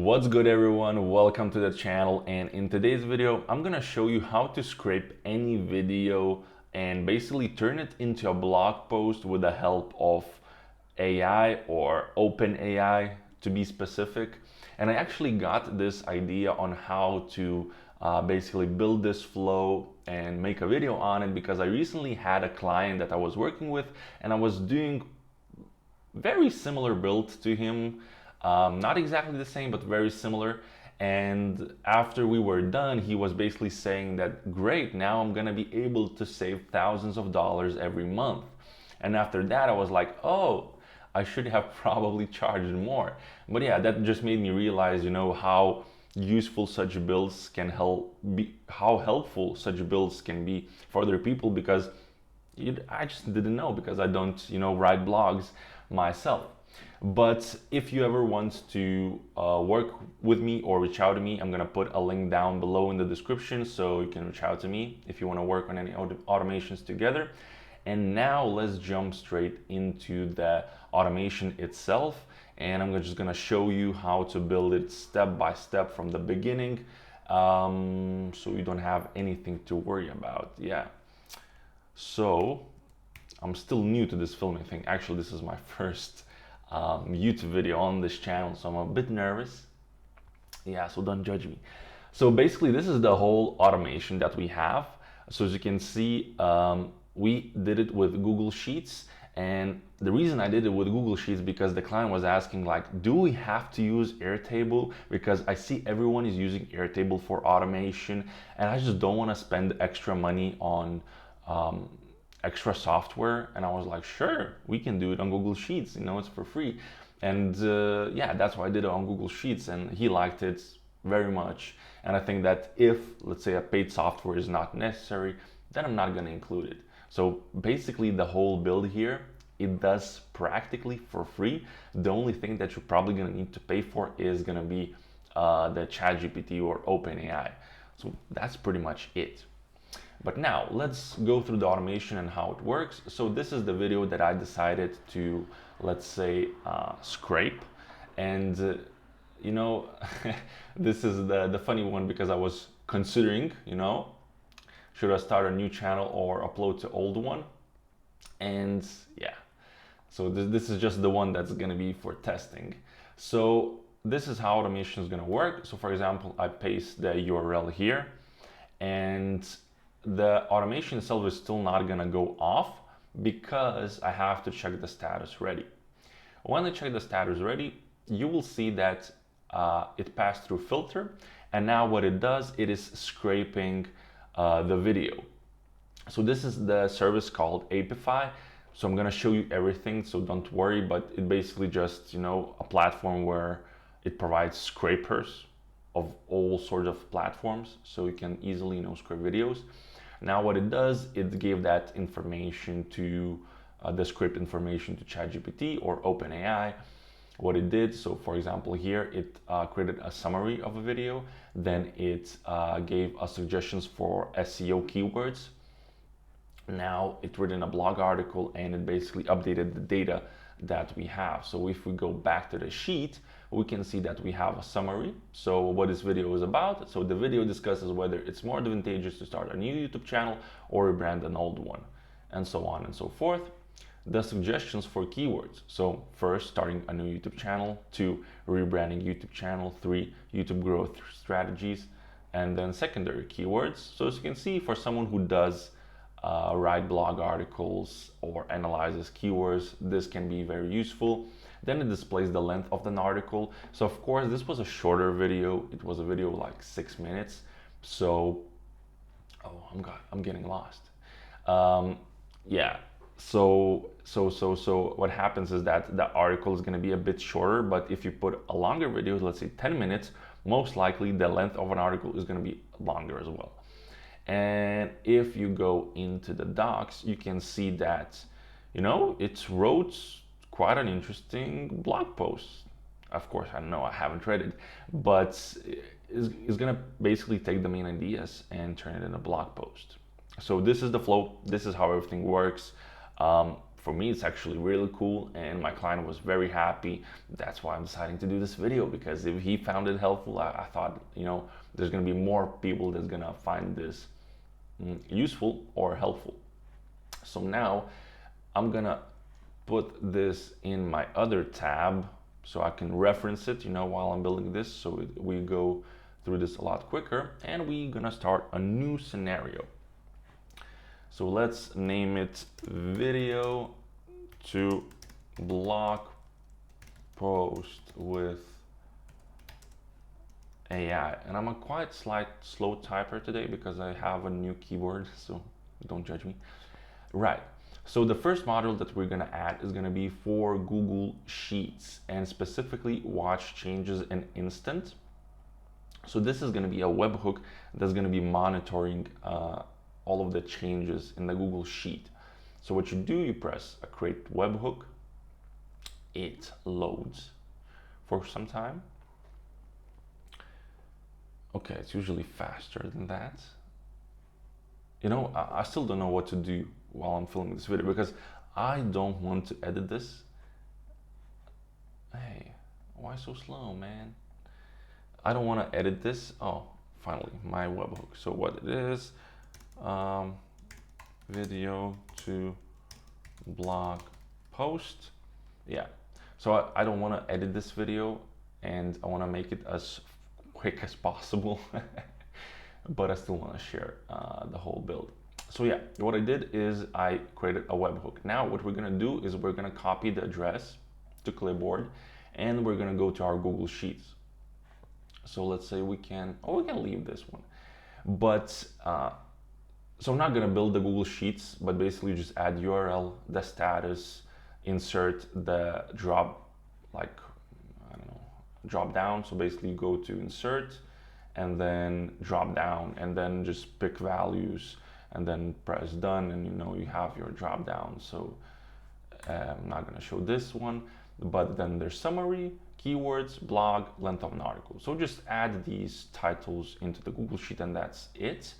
What's good, everyone? Welcome to the channel, and in today's video I'm gonna show you how to scrape any video and basically turn it into a blog post with the help of AI or OpenAI to be specific. And I actually got this idea on how to basically build this flow and make a video on it because I recently had a client that I was working with and I was doing very similar build to him. Not exactly the same, but very similar. And after we were done, he was basically saying that, great, now I'm gonna be able to save thousands of dollars every month. And after that, I was like, oh, I should have probably charged more. But yeah, that just made me realize, how useful such builds can how helpful such builds can be for other people, because I just didn't know, because I don't, write blogs myself. But if you ever want to work with me or reach out to me, I'm gonna put a link down below in the description so you can reach out to me if you want to work on any automations together. And now let's jump straight into the automation itself, and I'm just gonna show you how to build it step by step from the beginning, so you don't have anything to worry about. Yeah. So I'm still new to this filming thing. Actually, this is my first YouTube video on this channel, so I'm a bit nervous. Yeah, so don't judge me. So basically, this is the whole automation that we have. So as you can see, we did it with Google Sheets. And the reason I did it with Google Sheets because the client was asking, like, do we have to use Airtable? Because I see everyone is using Airtable for automation, and I just don't want to spend extra money on extra software. And I was like, sure, we can do it on Google Sheets, it's for free. And yeah, that's why I did it on Google Sheets, and he liked it very much. And I think that if, let's say, a paid software is not necessary, then I'm not going to include it. So basically the whole build here, it does practically for free. The only thing that you're probably going to need to pay for is going to be the ChatGPT or OpenAI. So that's pretty much it. But now let's go through the automation and how it works. So this is the video that I decided to, let's say, scrape. And this is the funny one, because I was considering, should I start a new channel or upload to old one? And yeah, so this is just the one that's going to be for testing. So this is how automation is going to work. So for example, I paste the URL here, and the automation itself is still not going to go off because I have to check the status ready. When I check the status ready, you will see that it passed through filter, and now what it does, it is scraping the video. So this is the service called Apify. So I'm going to show you everything, so don't worry, but it basically just, a platform where it provides scrapers of all sorts of platforms, so you can easily, scrape videos. Now what it does, it gave that information to the script information to ChatGPT or OpenAI. What it did, so for example here, it created a summary of a video, then it gave us suggestions for SEO keywords. Now it written a blog article, and it basically updated the data that we have. So if we go back to the sheet, we can see that we have a summary. So what this video is about. So the video discusses whether it's more advantageous to start a new YouTube channel or rebrand an old one, and so on and so forth. The suggestions for keywords. So first, starting a new YouTube channel. 2, rebranding YouTube channel. 3, YouTube growth strategies. And then secondary keywords. So as you can see, for someone who does write blog articles or analyzes keywords, this can be very useful. Then it displays the length of an article. So of course, this was a shorter video. It was a video like 6 minutes. So, oh, I'm getting lost. Yeah. So what happens is that the article is going to be a bit shorter, but if you put a longer video, let's say 10 minutes, most likely the length of an article is going to be longer as well. And if you go into the docs, you can see that, it wrote quite an interesting blog post. Of course, I know I haven't read it, but it's going to basically take the main ideas and turn it into a blog post. So this is the flow. This is how everything works. for me, it's actually really cool, and my client was very happy. That's why I'm deciding to do this video, because if he found it helpful, I thought, you know, there's gonna be more people that's gonna find this useful or helpful. So now I'm gonna put this in my other tab so I can reference it, you know, while I'm building this, so we go through this a lot quicker. And we're gonna start a new scenario. So let's name it video to blog post with AI. And I'm a quite slow typer today because I have a new keyboard, so don't judge me. Right. So the first module that we're gonna add is gonna be for Google Sheets, and specifically watch changes in instant. So this is gonna be a webhook that's gonna be monitoring all of the changes in the Google Sheet. So what you do, you press a create webhook, it loads for some time. Okay, it's usually faster than that. You know, I still don't know what to do while I'm filming this video, because I don't want to edit this. Hey, why so slow, man? I don't want to edit this. Oh, finally, my webhook. So what it is, video to blog post. Yeah, so I don't want to edit this video, and I want to make it as quick as possible. But I still want to share the whole build. So yeah, what I did is I created a webhook. Now what we're gonna do is we're gonna copy the address to clipboard, and we're gonna go to our Google Sheets. So let's say we can leave this one. But, so I'm not gonna build the Google Sheets, but basically just add URL, the status, insert the drop down. So basically you go to insert, and then drop down, and then just pick values, and then press done, and you know you have your drop down. So I'm not going to show this one, but then there's summary, keywords, blog, length of an article. So just add these titles into the Google Sheet, and that's it.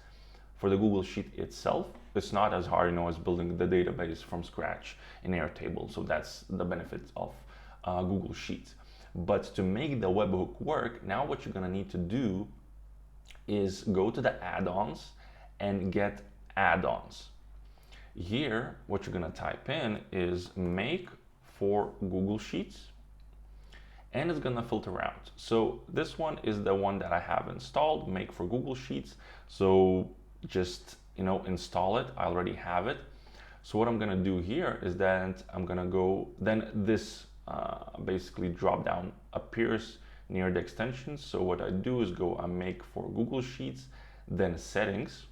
For the Google Sheet itself, it's not as hard, you know, as building the database from scratch in Airtable. So that's the benefit of Google Sheets. But to make the webhook work, now what you're gonna need to do is go to the add-ons and get add-ons. Here, what you're gonna type in is make for Google Sheets, and it's gonna filter out. So this one is the one that I have installed, make for Google Sheets. So just, you know, install it. I already have it. So what I'm gonna do here is that I'm gonna go, then this basically drop down appears near the extensions. So what I do is go and make for Google Sheets, then settings.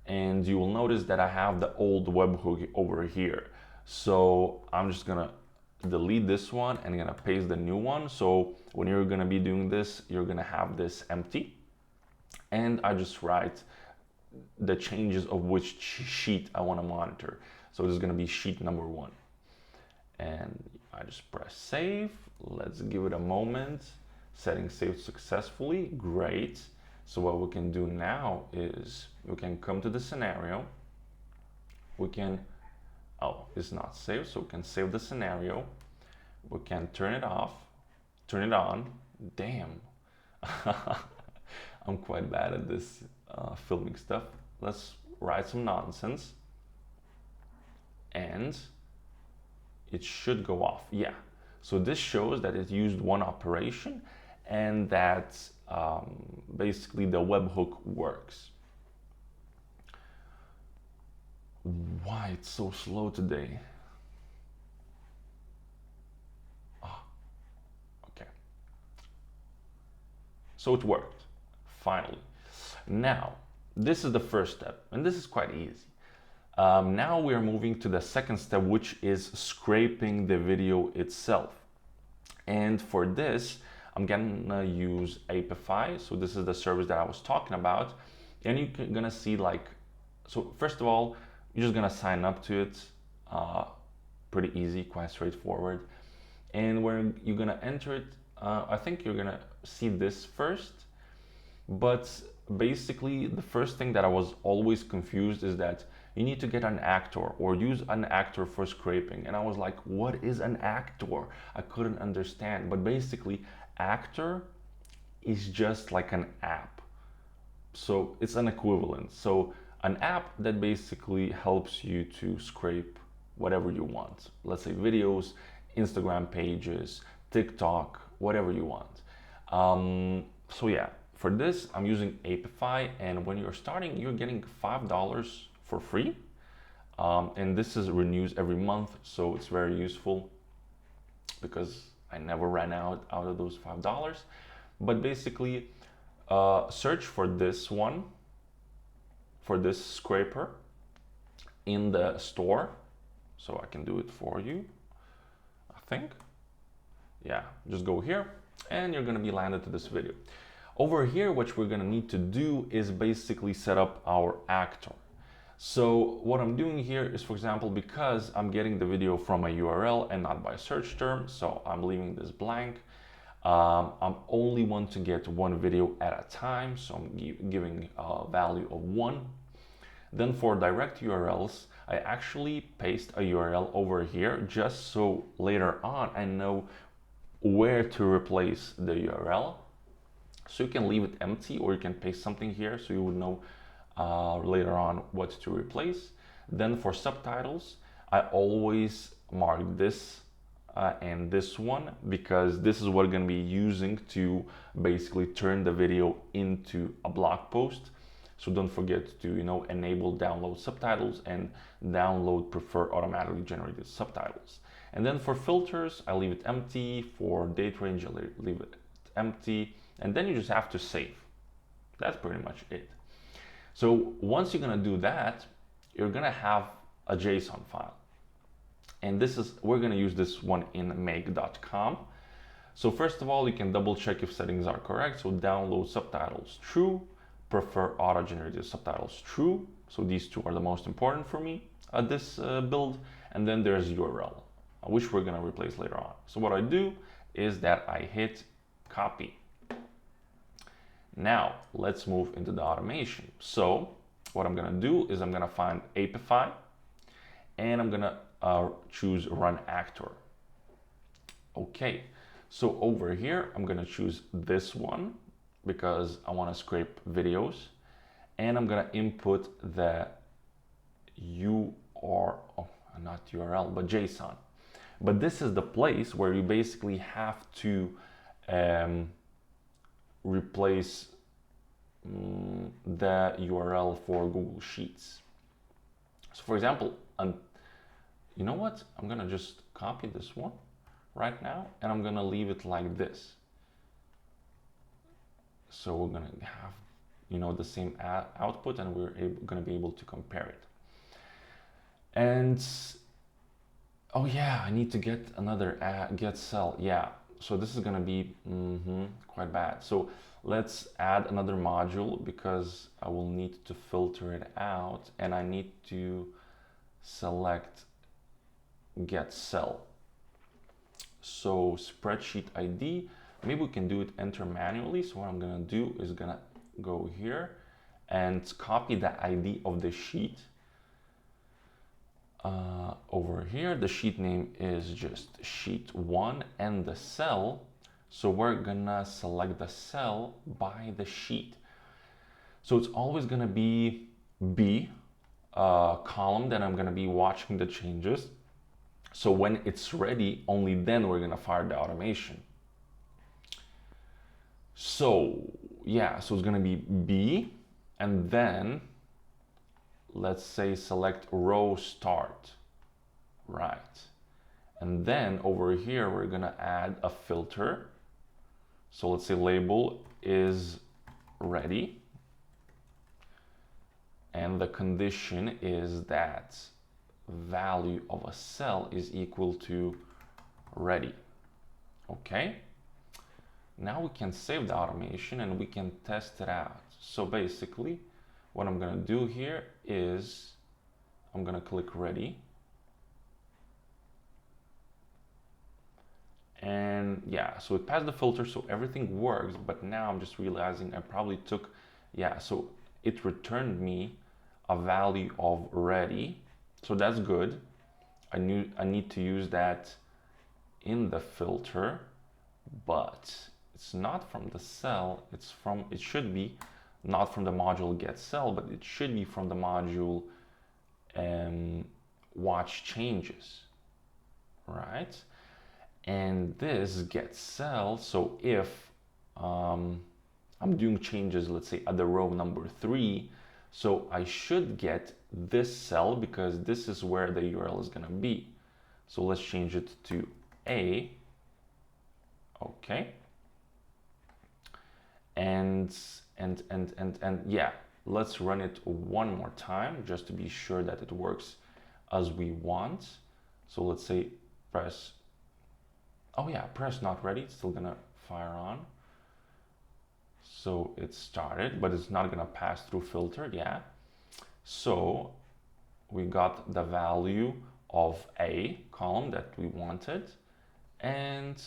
And you will notice that I have the old webhook over here. So I'm just gonna delete this one and gonna paste the new one. So when you're gonna be doing this, you're gonna have this empty. And I just write the changes of which sheet I wanna monitor. So this is gonna be sheet number 1. And I just press save. Let's give it a moment. Settings saved successfully, great. So what we can do now is we can come to the scenario. We can, oh, it's not saved, so we can save the scenario. We can turn it off, turn it on. Damn, I'm quite bad at this filming stuff. Let's write some nonsense. And it should go off, yeah. So this shows that it used one operation, and that basically the webhook works. Why it's so slow today? Oh, okay. So it worked, finally. Now, this is the first step, and this is quite easy. Now we are moving to the second step, which is scraping the video itself. And for this, I'm gonna use Apify. So this is the service that I was talking about. And you're gonna see like, so first of all, you're just gonna sign up to it. Pretty easy, quite straightforward. And where you're gonna enter it, I think you're gonna see this first. But basically, the first thing that I was always confused is that you need to get an actor or use an actor for scraping. And I was like, what is an actor? I couldn't understand. But basically, actor is just like an app. So it's an equivalent. So an app that basically helps you to scrape whatever you want. Let's say videos, Instagram pages, TikTok, whatever you want. So yeah, for this, I'm using Apify, and when you're starting, you're getting $5 for free. And this is renews every month, so it's very useful because I never ran out of those $5. But basically, search for this one, for this scraper in the store. So I can do it for you, I think. Yeah, just go here and you're gonna be landed to this video. Over here, what we're gonna need to do is basically set up our actor. So what I'm doing here is, for example, because I'm getting the video from a URL and not by search term, so I'm leaving this blank. I'm only want to get one video at a time, so I'm giving a value of 1. Then for direct URLs, I actually paste a URL over here just so later on I know where to replace the URL. So you can leave it empty or you can paste something here so you would know later on what to replace. Then for subtitles, I always mark this and this one, because this is what I'm going to be using to basically turn the video into a blog post. So don't forget to, enable download subtitles and download prefer automatically generated subtitles. And then for filters, I leave it empty. For date range, I leave it empty. And then you just have to save. That's pretty much it. So once you're going to do that, you're going to have a JSON file. And we're going to use this one in make.com. So first of all, you can double check if settings are correct. So download subtitles true, prefer auto-generated subtitles true. So these two are the most important for me at this build. And then there's URL, which we're going to replace later on. So what I do is that I hit copy. Now let's move into the automation. So what I'm going to do is I'm going to find Apify and I'm going to choose run actor. Okay, so over here I'm going to choose this one because I want to scrape videos, and I'm going to input the not URL, but JSON. But this is the place where you basically have to replace the URL for Google Sheets. So for example, you know what? I'm gonna just copy this one right now and I'm gonna leave it like this. So we're gonna have, the same output, and we're gonna be able to compare it. And oh yeah, I need to get another get cell. Yeah, so this is gonna be quite bad. So let's add another module because I will need to filter it out, and I need to select get cell. So spreadsheet ID, maybe we can do it enter manually. So what I'm gonna do is gonna go here and copy the ID of the sheet. Over here, the sheet name is just sheet 1 and the cell. So we're gonna select the cell by the sheet. So it's always gonna be B column that I'm gonna be watching the changes. So when it's ready, only then we're gonna fire the automation. So yeah, so it's gonna be B, and then let's say select row start, right? And then over here, we're gonna add a filter. So let's say label is ready. And the condition is that value of a cell is equal to ready. Okay. Now we can save the automation and we can test it out. So basically, what I'm gonna do here is I'm gonna click ready. And yeah, so it passed the filter, so everything works, but now I'm just realizing I probably took, so it returned me a value of ready. So that's good. I need to use that in the filter, but it's not from the cell. It should be not from the module get cell, but it should be from the module watch changes, right? And this gets cell. So if I'm doing changes, let's say at the row number 3, so I should get this cell because this is where the URL is going to be. So let's change it to A. Okay. And yeah, let's run it one more time just to be sure that it works as we want. So let's say press, oh yeah, press not ready. It's still gonna fire on. So it started, but it's not gonna pass through filter, yeah. So we got the value of A column that we wanted, and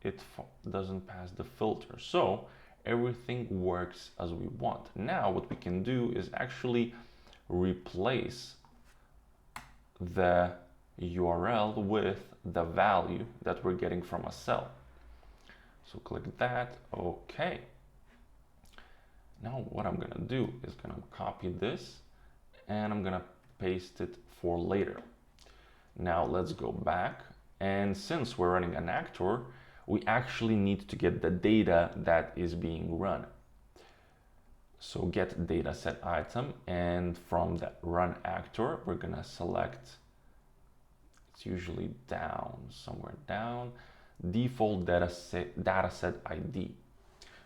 it doesn't pass the filter. So everything works as we want. Now what we can do is actually replace the URL with the value that we're getting from a cell. So click that, okay. Now what I'm gonna do is gonna copy this and I'm gonna paste it for later. Now let's go back, and since we're running an actor, we actually need to get the data that is being run. So get dataset item, and from the run actor, we're gonna select, it's usually down, somewhere down, default dataset ID.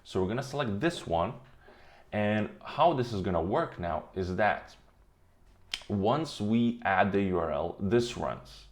So we're gonna select this one, and how this is gonna work now is that once we add the URL, this runs.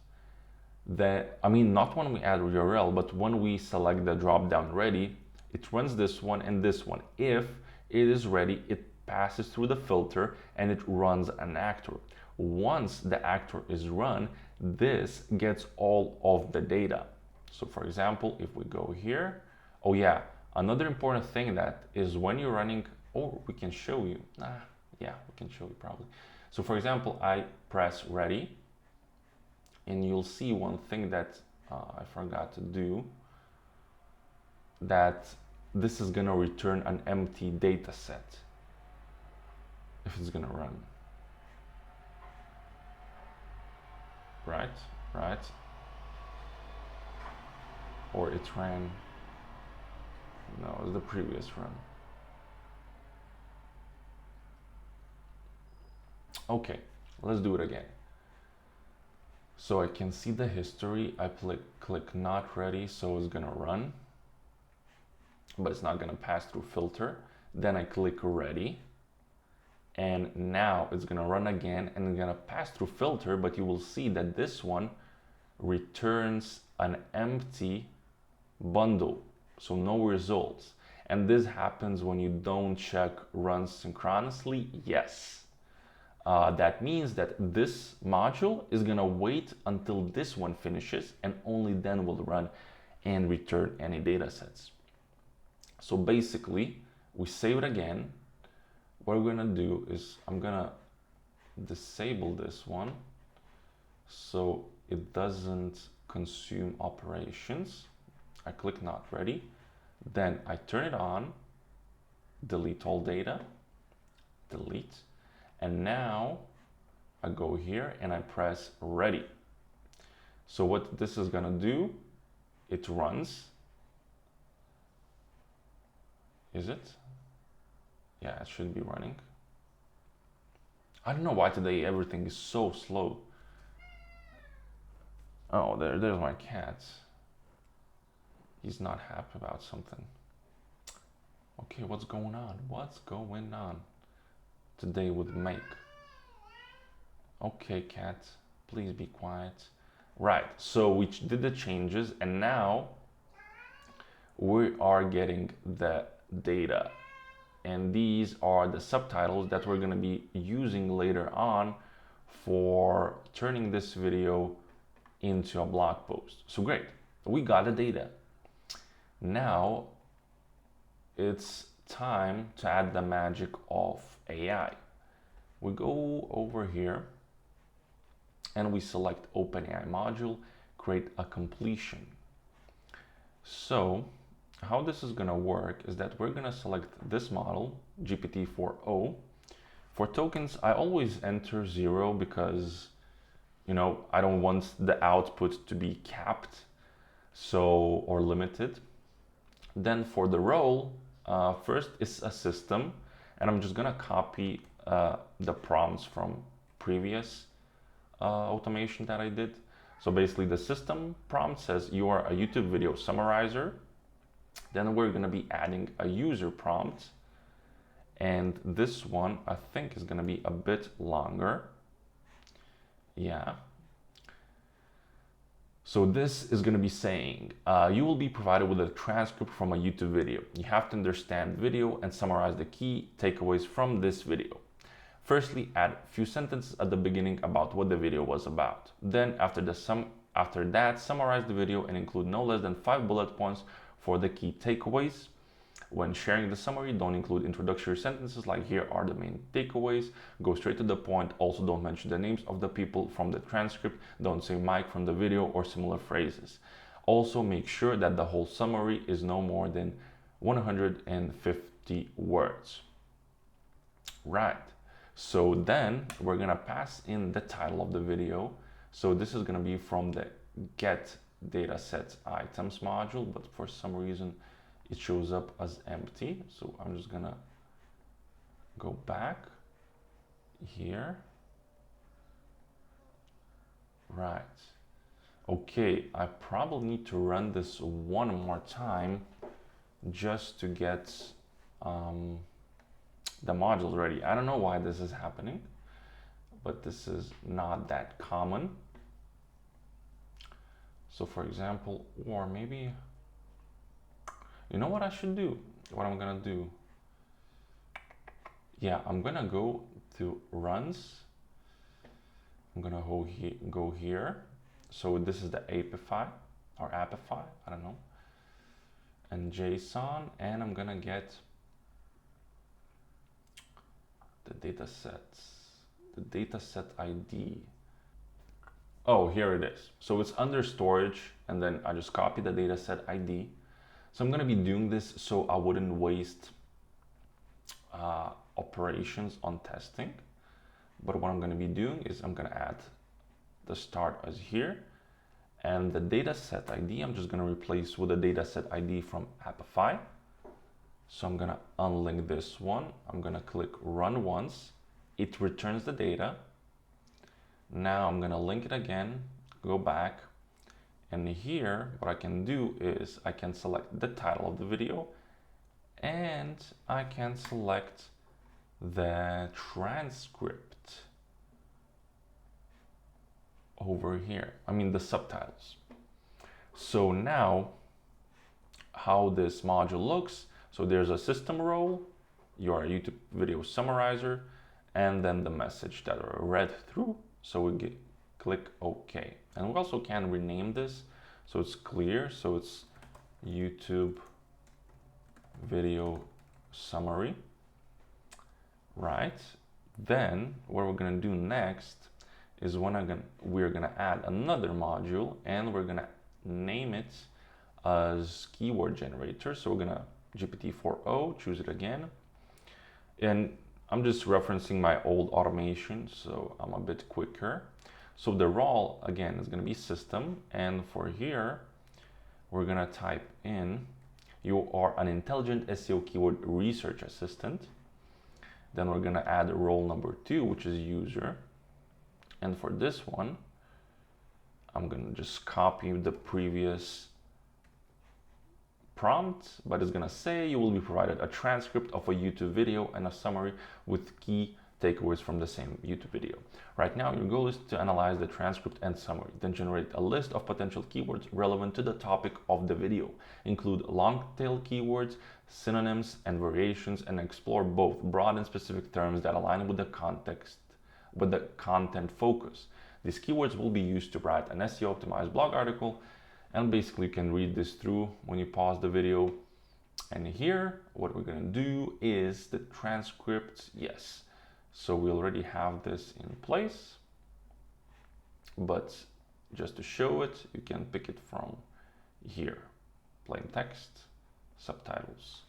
Not when we add URL, but when we select the drop down ready, it runs this one and this one. If it is ready, it passes through the filter and it runs an actor. Once the actor is run, this gets all of the data. So for example, if we go here, oh yeah, another important thing that is when you're running, oh, we can show you. Yeah, we can show you probably. So for example, I press ready, and you'll see one thing that I forgot to do, that this is gonna return an empty data set if it's gonna run. Right? Or it ran, no, it's the previous run. Okay, let's do it again. So I can see the history. I click not ready, so it's gonna run, but it's not gonna pass through filter. Then I click ready, and now it's gonna run again and it's gonna pass through filter, but you will see that this one returns an empty bundle, so no results. And this happens when you don't check runs synchronously, yes. That means that this module is gonna wait until this one finishes and only then will run and return any data sets. So basically, we save it again. What we're gonna do is I'm gonna disable this one so it doesn't consume operations. I click not ready, then I turn it on, delete all data, delete. And now I go here and I press ready. So what this is gonna do, it runs. Is it? Yeah, it should be running. I don't know why today everything is so slow. Oh, there's my cat. He's not happy about something. Okay, what's going on? What's going on today with Make? Okay, cat, please be quiet. Right, so we did the changes and now we are getting the data. And these are the subtitles that we're going to be using later on for turning this video into a blog post. So great, we got the data. Now it's time to add the magic of AI. We go over here and we select OpenAI module, create a completion. So how this is going to work is that we're going to select this model, GPT-4o. For tokens, I always enter 0 because, you know, I don't want the output to be capped, so, or limited. Then for the role, first is a system, and I'm just gonna copy the prompts from previous automation that I did. So basically the system prompt says you are a YouTube video summarizer. Then we're gonna be adding a user prompt, and this one I think is gonna be a bit longer. Yeah. So this is going to be saying, you will be provided with a transcript from a YouTube video. You have to understand video and summarize the key takeaways from this video. Firstly, add a few sentences at the beginning about what the video was about. Then after that, summarize the video and include no less than 5 bullet points for the key takeaways. When sharing the summary, don't include introductory sentences like here are the main takeaways. Go straight to the point. Also, don't mention the names of the people from the transcript. Don't say Mike from the video or similar phrases. Also, make sure that the whole summary is no more than 150 words. Right. So then we're going to pass in the title of the video. So this is going to be from the get dataset items module, but for some reason it shows up as empty. So I'm just gonna go back here. Right. Okay, I probably need to run this one more time just to get the modules ready. I don't know why this is happening, but this is not that common. So for example, or maybe, you know what I should do? What I'm gonna do? Yeah, I'm gonna go to runs. I'm gonna go here. So this is the Apify or Apify, I don't know. And JSON, and I'm gonna get the dataset ID. Oh, here it is. So it's under storage, and then I just copy the dataset ID. So I'm going to be doing this so I wouldn't waste operations on testing. But what I'm going to be doing is I'm going to add the start as here, and the dataset ID I'm just going to replace with the dataset ID from Apify. So I'm going to unlink this one. I'm going to click run once. It returns the data. Now I'm going to link it again, go back, and here what I can do is I can select the title of the video, and I can select the transcript over here. I mean the subtitles. So now how this module looks, so there's a system role, your YouTube video summarizer, and then the message that are read through. So we click OK. And we also can rename this so it's clear. So it's YouTube video summary. Right. Then what we're going to do next is we're going to add another module, and we're going to name it as keyword generator. So we're going to GPT-4o, choose it again. And I'm just referencing my old automation, so I'm a bit quicker. So the role again is going to be system, and for here we're going to type in you are an intelligent SEO keyword research assistant. Then we're going to add role number 2, which is user, and for this one I'm going to just copy the previous prompt, but it's going to say you will be provided a transcript of a YouTube video and a summary with key takeaways from the same YouTube video. Right now, your goal is to analyze the transcript and summary, then generate a list of potential keywords relevant to the topic of the video. Include long tail keywords, synonyms, and variations, and explore both broad and specific terms that align with the content focus. These keywords will be used to write an SEO optimized blog article, and basically you can read this through when you pause the video. And here, what we're going to do is the transcript. Yes. So we already have this in place, but just to show it, you can pick it from here. Plain text, subtitles,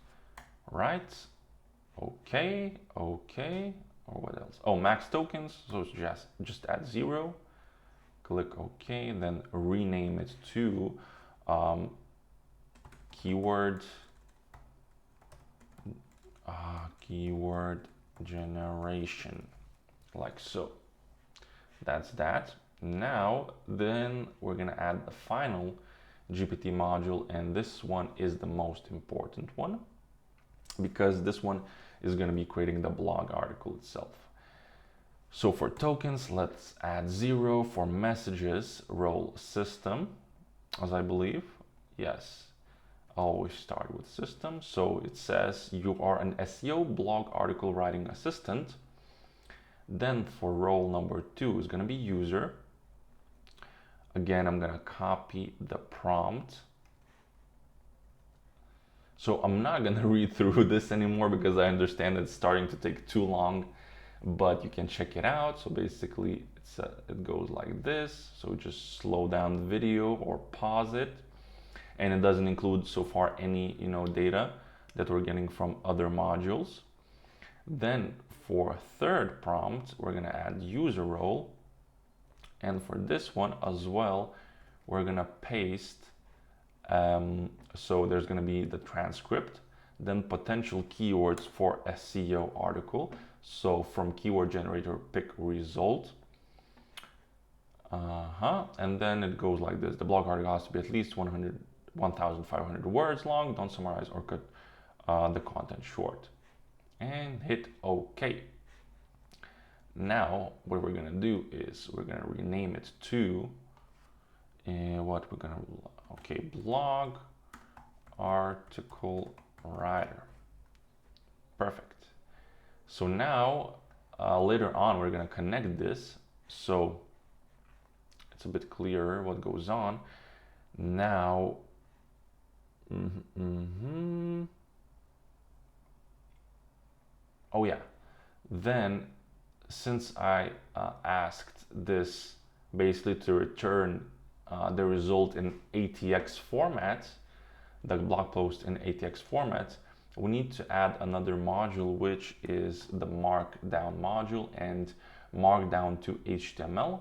right? Okay, okay, or what else? Oh, max tokens, so it's just add 0. Click OK, and then rename it to keyword generation, like so. That's that. Now, then we're gonna add the final GPT module, and this one is the most important one because this one is gonna be creating the blog article itself. So for tokens, let's add 0. For messages, role system, as I believe. Yes, always start with system. So it says you are an SEO blog article writing assistant. Then for role number 2 is going to be user. Again, I'm going to copy the prompt. So I'm not going to read through this anymore because I understand it's starting to take too long, but you can check it out. So basically it goes like this. So just slow down the video or pause it. And it doesn't include so far any data that we're getting from other modules. Then for third prompt, we're going to add user role. And for this one as well, we're going to paste. So there's going to be the transcript, then potential keywords for SEO article. So from keyword generator, pick result. And then it goes like this. The blog article has to be at least 1,500 words long. Don't summarize or cut the content short. And hit OK. Now, what we're going to do is we're going to rename it to blog article writer. Perfect. So now, later on, we're going to connect this so it's a bit clearer what goes on. Now, oh yeah, then since I asked this basically to return the result in ATX format, the blog post in ATX format, we need to add another module, which is the markdown module and markdown to HTML.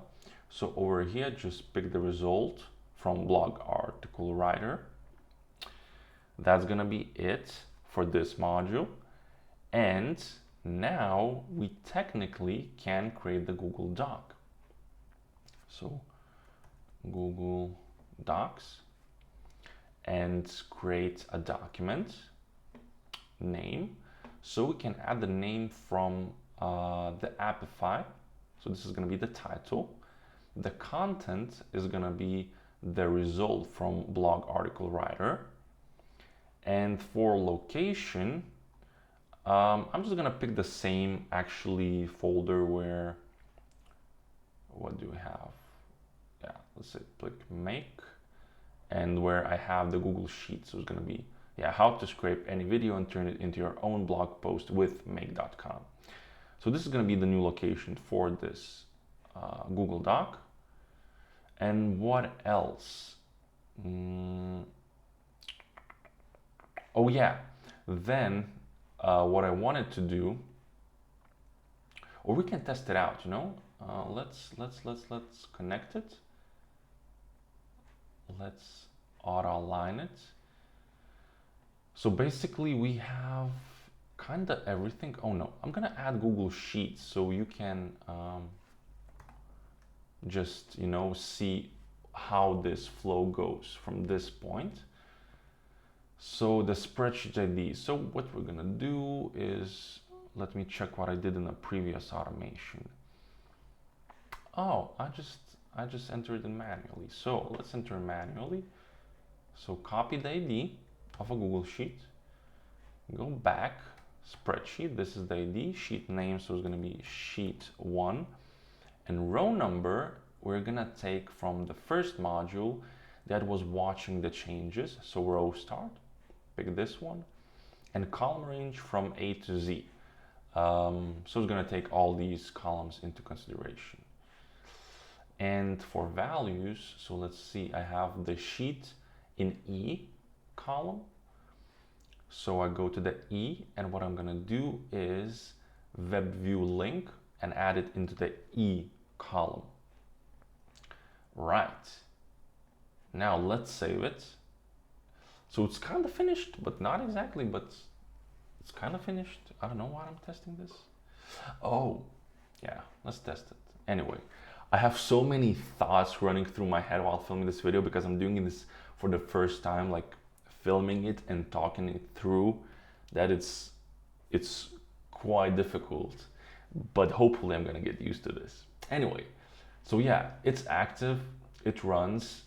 So over here, just pick the result from blog article writer. That's gonna be it for this module. And now we technically can create the Google Doc. So Google Docs and create a document name. So we can add the name from the Apify. So this is going to be the title. The content is going to be the result from blog article writer. And for location, I'm just going to pick the same actually folder where, what do we have? Yeah, let's say click make, and where I have the Google Sheet. So it's going to be, yeah, how to scrape any video and turn it into your own blog post with make.com. So this is going to be the new location for this Google Doc. And what else? Oh yeah, then what I wanted to do, or we can test it out, let's connect it. Let's auto align it. So basically we have kind of everything. Oh no, I'm gonna add Google Sheets so you can just see how this flow goes from this point. So the spreadsheet ID. So what we're gonna do is, let me check what I did in the previous automation. Oh, I just entered it manually. So let's enter manually. So copy the ID of a Google Sheet, go back, spreadsheet, this is the ID, sheet name, so it's gonna be sheet 1, and row number, we're gonna take from the first module that was watching the changes, so row start, pick this one, and column range from A to Z. So it's going to take all these columns into consideration. And for values, so let's see, I have the sheet in E column. So I go to the E, and what I'm going to do is web view link and add it into the E column. Right. Now let's save it. So it's kind of finished, but not exactly, but it's kind of finished. I don't know why I'm testing this. Oh, yeah, let's test it. Anyway, I have so many thoughts running through my head while filming this video because I'm doing this for the first time, like filming it and talking it through, that it's quite difficult, but hopefully I'm gonna get used to this. Anyway, so yeah, it's active, it runs.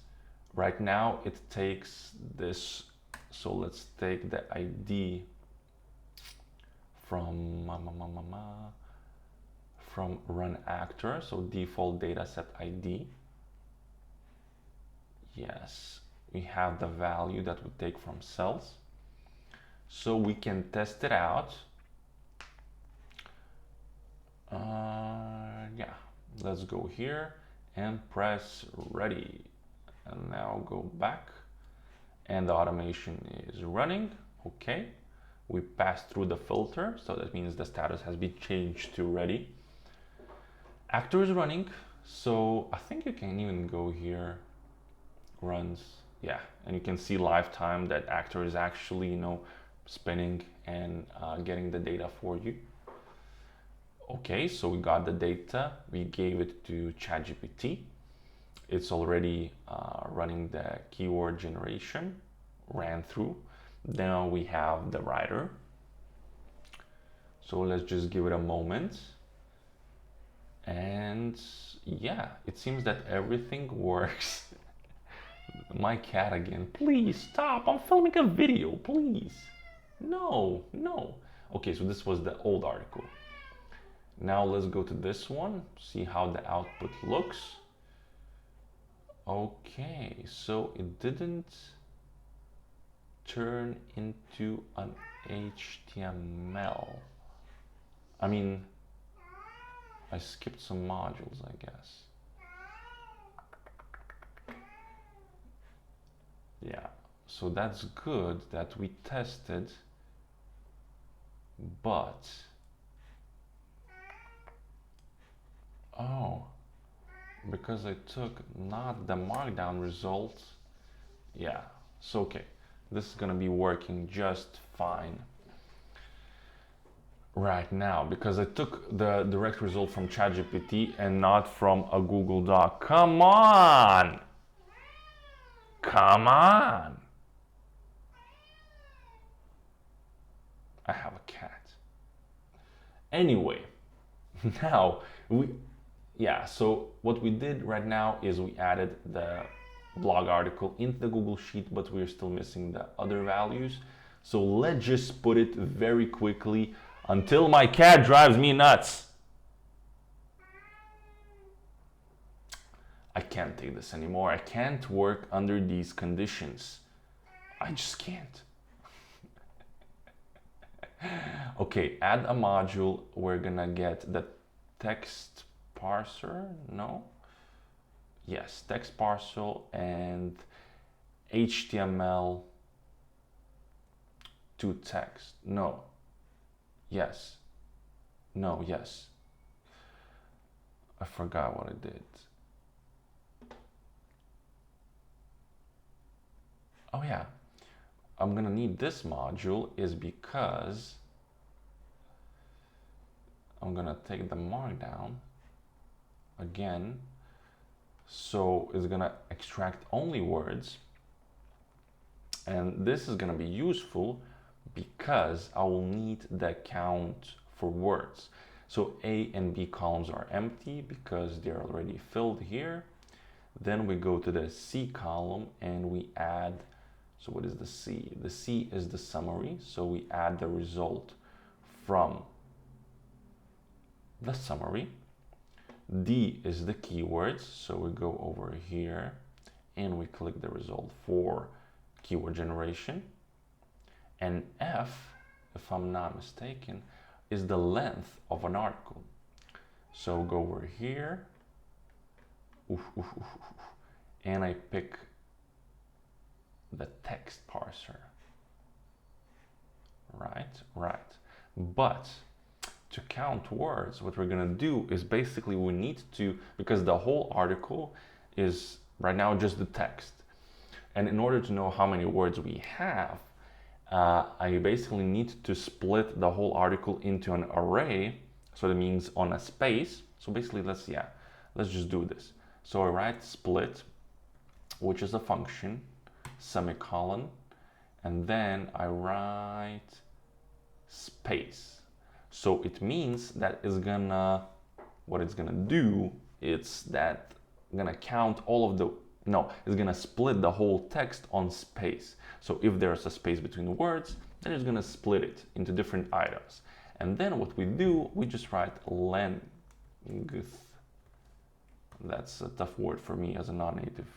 Right now it takes this, so let's take the ID from run actor, so default dataset ID. Yes, we have the value that we take from cells, so we can test it out. Yeah, let's go here and press ready, and now go back, and the automation is running. Okay, we passed through the filter, so that means the status has been changed to ready. Actor is running, so I think you can even go here, runs, yeah, and you can see lifetime that actor is actually, you know, spinning and getting the data for you. Okay, so we got the data, we gave it to ChatGPT. It's already running the keyword generation, ran through. Now we have the writer. So let's just give it a moment. And yeah, it seems that everything works. My cat again, please stop, I'm filming a video, please. No, no. Okay, so this was the old article. Now let's go to this one, see how the output looks. Okay, so it didn't turn into an HTML. I mean, I skipped some modules, I guess. Yeah, so that's good that we tested, but oh, because I took not the markdown result. Yeah, so okay, this is gonna be working just fine right now because I took the direct result from ChatGPT and not from a Google Doc. Come on! Come on! I have a cat. Anyway, now so what we did right now is we added the blog article into the Google Sheet, but we're still missing the other values. So let's just put it very quickly until my cat drives me nuts. I can't take this anymore. I can't work under these conditions. I just can't. Okay, add a module. We're gonna get the text parser. No? Yes, text parser and HTML to text. No. Yes. No, yes. I forgot what I did. Oh yeah. I'm gonna need this module is because I'm gonna take the markdown again. So it's gonna extract only words. And this is gonna be useful because I will need the count for words. So A and B columns are empty because they're already filled here. Then we go to the C column and we add, so what is the C? The C is the summary. So we add the result from the summary. D is the keywords. So we go over here and we click the result for keyword generation. And F, if I'm not mistaken, is the length of an article. So go over here, and I pick the text parser. Right. But to count words, what we're gonna do is basically we need to, because the whole article is right now just the text. And in order to know how many words we have, I basically need to split the whole article into an array. So that means on a space. So basically let's just do this. So I write split, which is a function, semicolon, and then I write space. So it means that what it's gonna do, it's that gonna count all of the, it's gonna split the whole text on space. So if there's a space between words, then it's gonna split it into different items. And then what we do, we just write length. That's a tough word for me as a non-native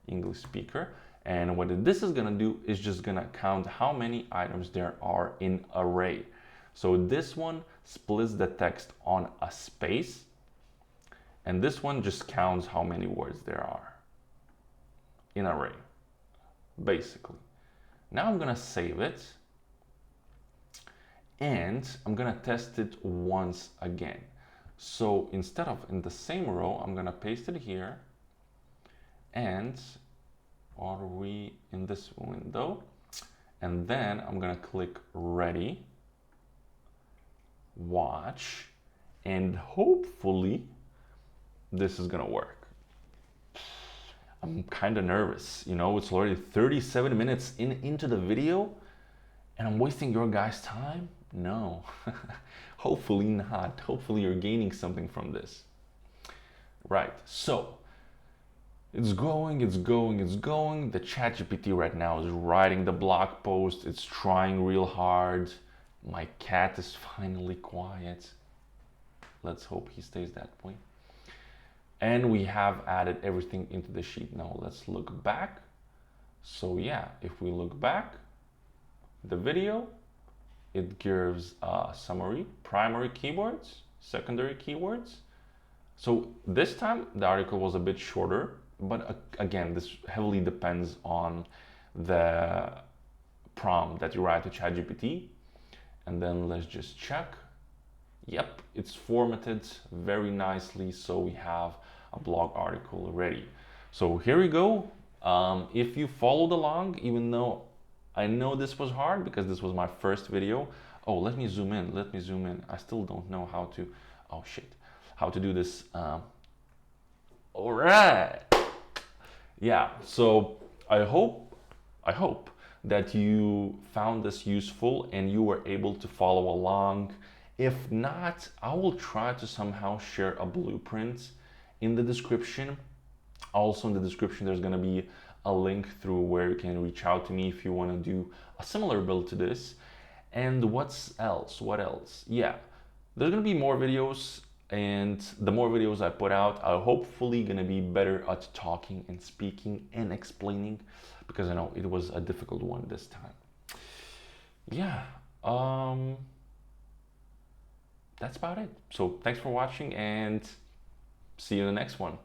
English speaker. And what this is gonna do is just gonna count how many items there are in array. So this one splits the text on a space, and this one just counts how many words there are in array, basically. Now I'm gonna save it, and I'm gonna test it once again. So instead of in the same row, I'm gonna paste it here, and are we in this window? And then I'm gonna click ready, watch, and hopefully this is gonna work. I'm kind of nervous, it's already 37 minutes into the video and I'm wasting your guys' time? No, hopefully not. Hopefully you're gaining something from this. Right, so it's going. The ChatGPT right now is writing the blog post. It's trying real hard. My cat is finally quiet. Let's hope he stays that way. And we have added everything into the sheet. Now let's look back. So yeah, if we look back, the video, it gives a summary, primary keywords, secondary keywords. So this time the article was a bit shorter, but again, this heavily depends on the prompt that you write to ChatGPT. And then let's just check. Yep, it's formatted very nicely, so we have a blog article ready. So here we go. If you followed along, even though I know this was hard because this was my first video. Oh, let me zoom in. I still don't know how to do this. All right. Yeah, so I hope that you found this useful and you were able to follow along. If not, I will try to somehow share a blueprint in the description. Also in the description, there's gonna be a link through where you can reach out to me if you wanna do a similar build to this. And what else? Yeah, there's gonna be more videos, and the more videos I put out, I'm hopefully gonna be better at talking and speaking and explaining, because I know it was a difficult one this time. Yeah, that's about it. So thanks for watching and see you in the next one.